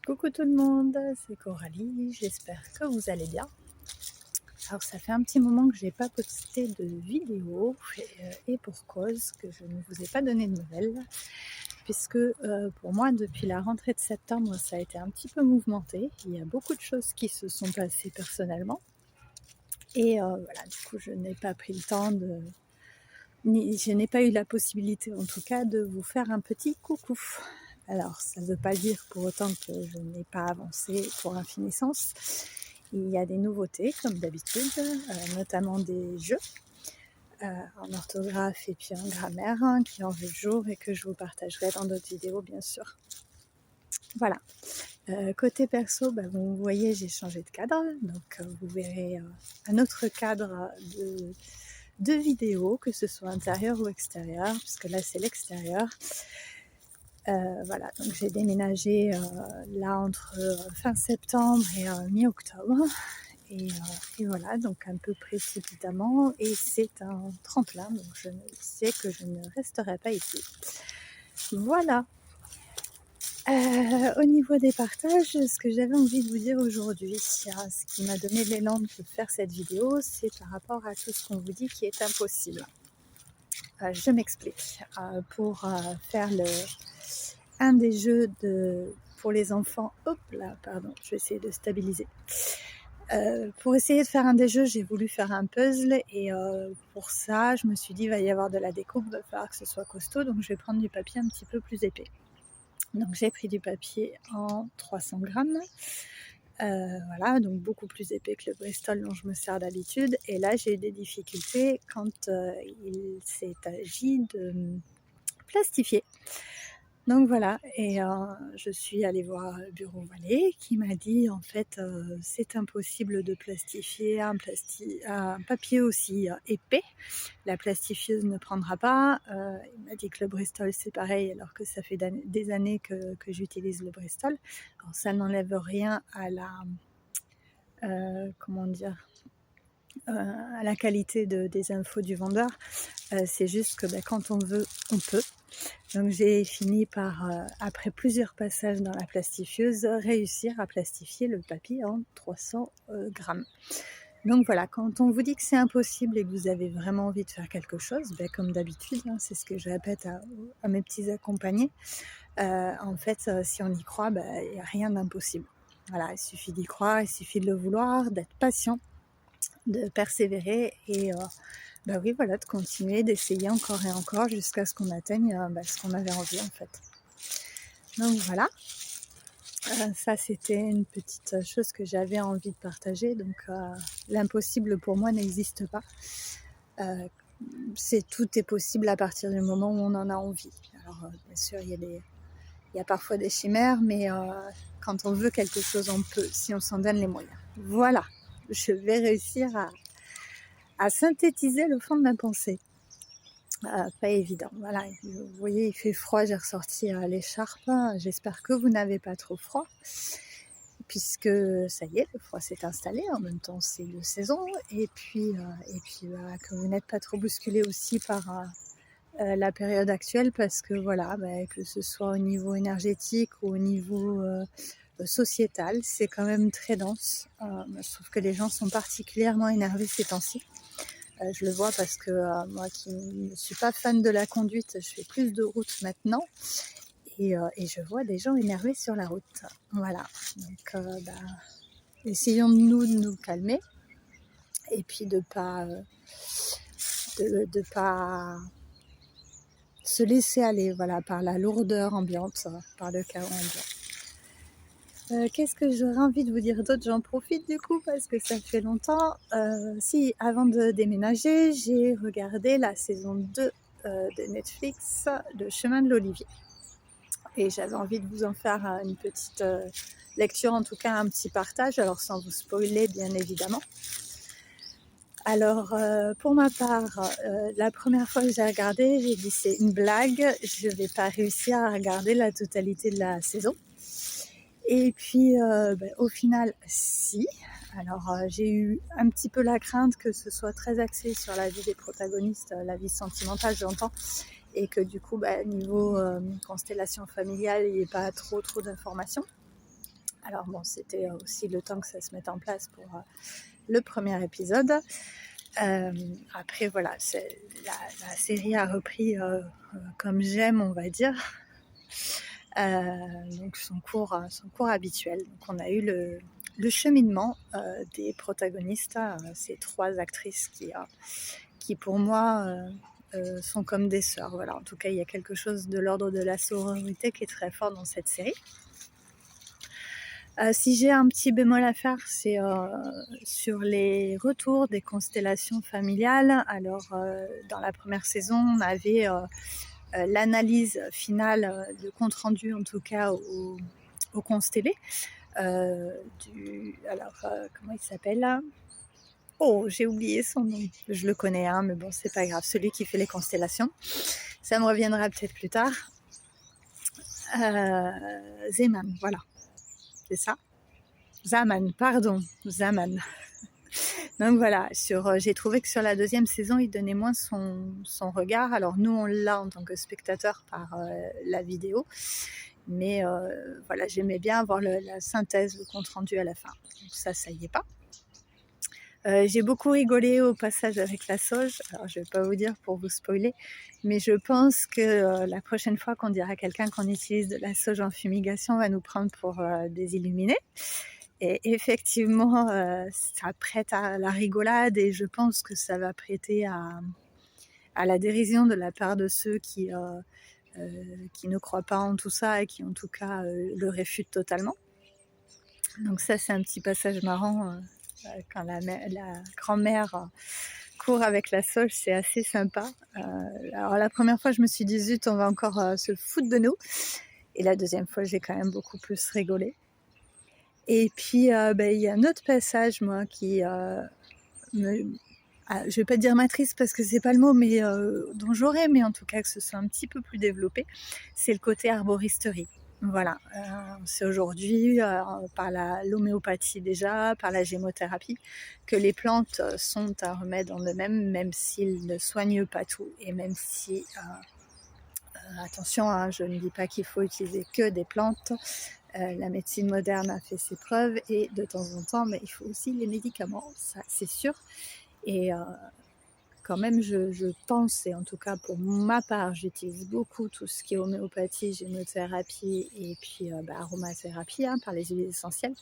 Coucou tout le monde, c'est Coralie, j'espère que vous allez bien. Alors ça fait un petit moment que je n'ai pas posté de vidéo et pour cause que je ne vous ai pas donné de nouvelles puisque pour moi depuis la rentrée de septembre ça a été un petit peu mouvementé. Il y a beaucoup de choses qui se sont passées personnellement et voilà, du coup je n'ai pas pris le temps je n'ai pas eu la possibilité en tout cas de vous faire un petit coucou. Alors ça ne veut pas dire pour autant que je n'ai pas avancé pour infinissance. Il y a des nouveautés comme d'habitude, notamment des jeux en orthographe et puis en grammaire qui ont vu le jour et que je vous partagerai dans d'autres vidéos bien sûr. Voilà. Côté perso, vous voyez j'ai changé de cadre, donc vous verrez un autre cadre de vidéos, que ce soit intérieur ou extérieur, puisque là c'est l'extérieur. Voilà, donc j'ai déménagé là entre fin septembre et mi-octobre. Et voilà, donc un peu précipitamment, et c'est un tremplin, donc je sais que je ne resterai pas ici. Voilà. Au niveau des partages, ce que j'avais envie de vous dire aujourd'hui, ce qui m'a donné l'élan de faire cette vidéo, c'est par rapport à tout ce qu'on vous dit qui est impossible. Je m'explique. Pour faire un des jeux pour les enfants, hop là, pardon, je vais essayer de stabiliser. Pour essayer de faire un des jeux, j'ai voulu faire un puzzle et pour ça, je me suis dit il va y avoir de la découpe, il va falloir que ce soit costaud, donc je vais prendre du papier un petit peu plus épais. Donc j'ai pris du papier en 300 grammes, voilà, donc beaucoup plus épais que le Bristol dont je me sers d'habitude. Et là, j'ai eu des difficultés quand il s'est agi de plastifier. Donc voilà, et je suis allée voir Bureau Vallée qui m'a dit en fait c'est impossible de plastifier un papier aussi épais. La plastifieuse ne prendra pas. Il m'a dit que le Bristol c'est pareil, alors que ça fait des années que j'utilise le Bristol. Alors ça n'enlève rien à comment dire, à la qualité des infos du vendeur. C'est juste que quand on veut, on peut. Donc j'ai fini par, après plusieurs passages dans la plastifieuse, réussir à plastifier le papier en 300 grammes. Donc voilà, quand on vous dit que c'est impossible et que vous avez vraiment envie de faire quelque chose, comme d'habitude, c'est ce que je répète à mes petits accompagnés, en fait, si on y croit, il n'y a rien d'impossible. Voilà, il suffit d'y croire, il suffit de le vouloir, d'être patient, de persévérer et oui, voilà, de continuer, d'essayer encore et encore jusqu'à ce qu'on atteigne ce qu'on avait envie en fait. Donc voilà, ça c'était une petite chose que j'avais envie de partager. Donc l'impossible pour moi n'existe pas. Tout est possible à partir du moment où on en a envie. Alors bien sûr, il y a parfois des chimères, mais quand on veut quelque chose, on peut, si on s'en donne les moyens. Voilà, je vais réussir à synthétiser le fond de ma pensée. Pas évident. Voilà, vous voyez, il fait froid, j'ai ressorti l'écharpe. J'espère que vous n'avez pas trop froid, puisque ça y est, le froid s'est installé. En même temps, c'est de saison. Et puis que vous n'êtes pas trop bousculé aussi par la période actuelle, parce que voilà, que ce soit au niveau énergétique ou au niveau sociétal, c'est quand même très dense. Je trouve que les gens sont particulièrement énervés ces temps-ci. Je le vois parce que moi qui ne suis pas fan de la conduite, je fais plus de route maintenant et je vois des gens énervés sur la route. Voilà, donc essayons de nous calmer et puis de pas se laisser aller, voilà, par la lourdeur ambiante, par le chaos ambiant. Qu'est-ce que j'aurais envie de vous dire d'autre? J'en profite du coup parce que ça fait longtemps. Si, avant de déménager, j'ai regardé la saison 2 de Netflix, Le Chemin de l'Olivier. Et j'avais envie de vous en faire une petite lecture, en tout cas un petit partage, alors sans vous spoiler bien évidemment. Alors pour ma part, la première fois que j'ai regardé, j'ai dit c'est une blague, je vais pas réussir à regarder la totalité de la saison. Et puis au final, si. Alors j'ai eu un petit peu la crainte que ce soit très axé sur la vie des protagonistes, la vie sentimentale j'entends, et que du coup, niveau constellation familiale, il n'y ait pas trop d'informations. Alors bon, c'était aussi le temps que ça se mette en place pour le premier épisode. Après voilà, la série a repris comme j'aime, on va dire. Donc son cours habituel. Donc on a eu le cheminement des protagonistes, ces 3 actrices qui pour moi sont comme des sœurs. Voilà, en tout cas il y a quelque chose de l'ordre de la sororité qui est très fort dans cette série. Si j'ai un petit bémol à faire, c'est sur les retours des constellations familiales. Alors dans la première saison, on avait l'analyse finale, le compte rendu en tout cas au constellé. Comment il s'appelle là? Oh, j'ai oublié son nom. Je le connais, hein, mais bon, c'est pas grave. Celui qui fait les constellations. Ça me reviendra peut-être plus tard. Zeman, voilà. C'est ça. Zaman. Donc voilà, j'ai trouvé que sur la 2e saison, il donnait moins son regard. Alors nous, on l'a en tant que spectateur par la vidéo. Mais voilà, j'aimais bien avoir la synthèse, le compte rendu à la fin. Donc ça y est pas. J'ai beaucoup rigolé au passage avec la sauge. Alors je vais pas vous dire pour vous spoiler, mais je pense que la prochaine fois qu'on dira à quelqu'un qu'on utilise de la sauge en fumigation, on va nous prendre pour des illuminés. Et effectivement, ça prête à la rigolade et je pense que ça va prêter à la dérision de la part de ceux qui ne croient pas en tout ça et qui en tout cas le réfutent totalement. Donc ça c'est un petit passage marrant quand la grand-mère court avec la sauge, c'est assez sympa. Alors la première fois je me suis dit zut, on va encore se foutre de nous, et la 2e fois j'ai quand même beaucoup plus rigolé. Et puis il y a un autre passage moi qui je vais pas dire m'attriste parce que c'est pas le mot, mais dont j'aurais aimé en tout cas que ce soit un petit peu plus développé, c'est le côté arboristerie. Voilà, c'est aujourd'hui par l'homéopathie déjà, par la gémothérapie, que les plantes sont un remède en eux-mêmes, même s'ils ne soignent pas tout, et même si, attention, hein, je ne dis pas qu'il faut utiliser que des plantes, la médecine moderne a fait ses preuves, et de temps en temps, mais il faut aussi les médicaments, ça c'est sûr. Et quand même, je pense, et en tout cas pour ma part, j'utilise beaucoup tout ce qui est homéopathie, gémothérapie et puis aromathérapie par les huiles essentielles.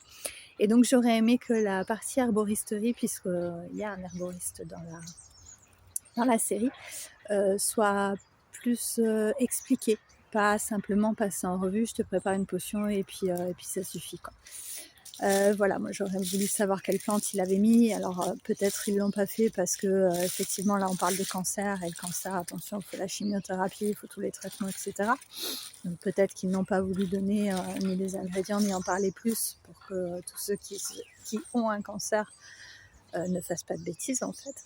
Et donc j'aurais aimé que la partie herboristerie, puisqu'il y a un herboriste dans la série, soit plus expliquée. Pas simplement passer en revue, je te prépare une potion et puis ça suffit, quoi. Voilà, moi j'aurais voulu savoir quelle plante il avait mis. Alors peut-être ils l'ont pas fait parce que effectivement là on parle de cancer, et le cancer, attention, il faut la chimiothérapie, il faut tous les traitements, etc. Donc peut-être qu'ils n'ont pas voulu donner ni les ingrédients ni en parler plus pour que tous ceux qui ont un cancer ne fassent pas de bêtises en fait.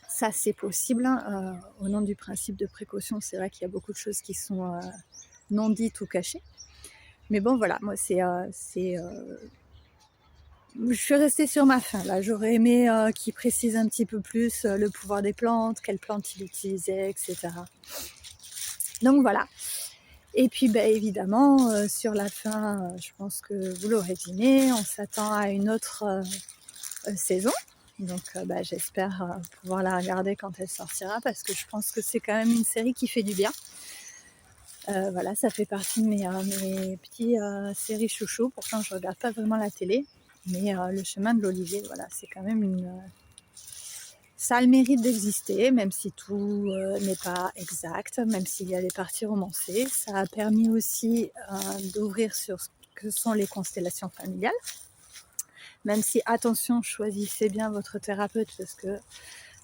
Ça c'est possible, hein. Au nom du principe de précaution, c'est vrai qu'il y a beaucoup de choses qui sont non dites ou cachées. Mais bon voilà, moi je suis restée sur ma faim là. J'aurais aimé qu'il précise un petit peu plus le pouvoir des plantes, quelles plantes il utilisait, etc. Donc voilà. Et puis évidemment, sur la fin, je pense que vous l'aurez deviné, on s'attend à une autre saison. Donc j'espère pouvoir la regarder quand elle sortira, parce que je pense que c'est quand même une série qui fait du bien. Voilà, ça fait partie de mes petits séries chouchous. Pourtant je regarde pas vraiment la télé, mais le chemin de l'Olivier, voilà, c'est quand même ça a le mérite d'exister, même si tout n'est pas exact, même s'il y a des parties romancées. Ça a permis aussi d'ouvrir sur ce que sont les constellations familiales. Même si, attention, choisissez bien votre thérapeute, parce que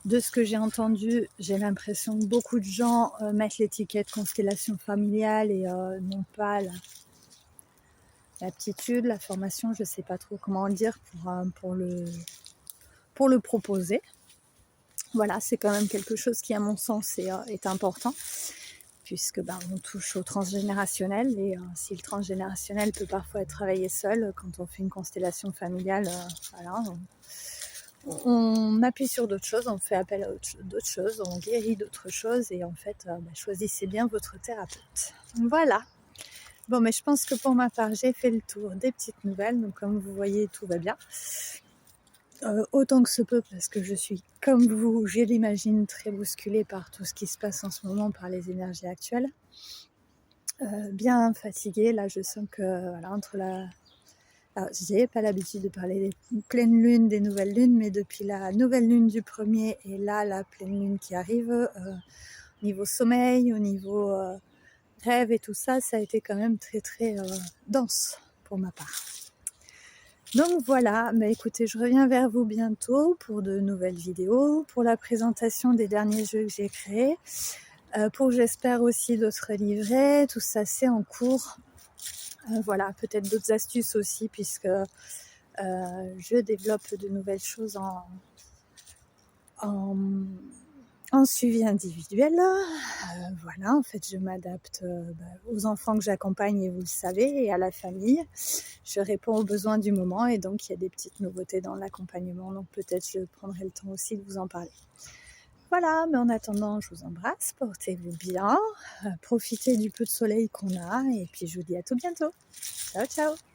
de ce que j'ai entendu, j'ai l'impression que beaucoup de gens mettent l'étiquette constellation familiale et n'ont pas l'aptitude, la formation, je ne sais pas trop comment le dire pour le proposer. Voilà, c'est quand même quelque chose qui, à mon sens, est important, puisque on touche au transgénérationnel, et si le transgénérationnel peut parfois être travaillé seul, quand on fait une constellation familiale, voilà, on appuie sur d'autres choses, on fait appel à d'autres choses, on guérit d'autres choses et en fait, choisissez bien votre thérapeute. Voilà. Bon, mais je pense que pour ma part, j'ai fait le tour des petites nouvelles. Donc, comme vous voyez, tout va bien. Autant que se peut, parce que je suis, comme vous, je l'imagine, très bousculée par tout ce qui se passe en ce moment, par les énergies actuelles. Bien fatiguée. Là, je sens que, voilà, entre la... Alors, j'ai pas l'habitude de parler des pleines lunes, des nouvelles lunes, mais depuis la nouvelle lune du 1er et là, la pleine lune qui arrive, au niveau sommeil, au niveau rêve et tout ça, ça a été quand même très très dense pour ma part. Donc voilà, mais écoutez, je reviens vers vous bientôt pour de nouvelles vidéos, pour la présentation des derniers jeux que j'ai créés, pour j'espère aussi d'autres livrets, tout ça c'est en cours. Voilà, peut-être d'autres astuces aussi puisque je développe de nouvelles choses en suivi individuel. Voilà, en fait, je m'adapte aux enfants que j'accompagne et vous le savez, et à la famille. Je réponds aux besoins du moment et donc il y a des petites nouveautés dans l'accompagnement. Donc peut-être je prendrai le temps aussi de vous en parler. Voilà, mais en attendant, je vous embrasse, portez-vous bien, profitez du peu de soleil qu'on a et puis je vous dis à tout bientôt. Ciao, ciao!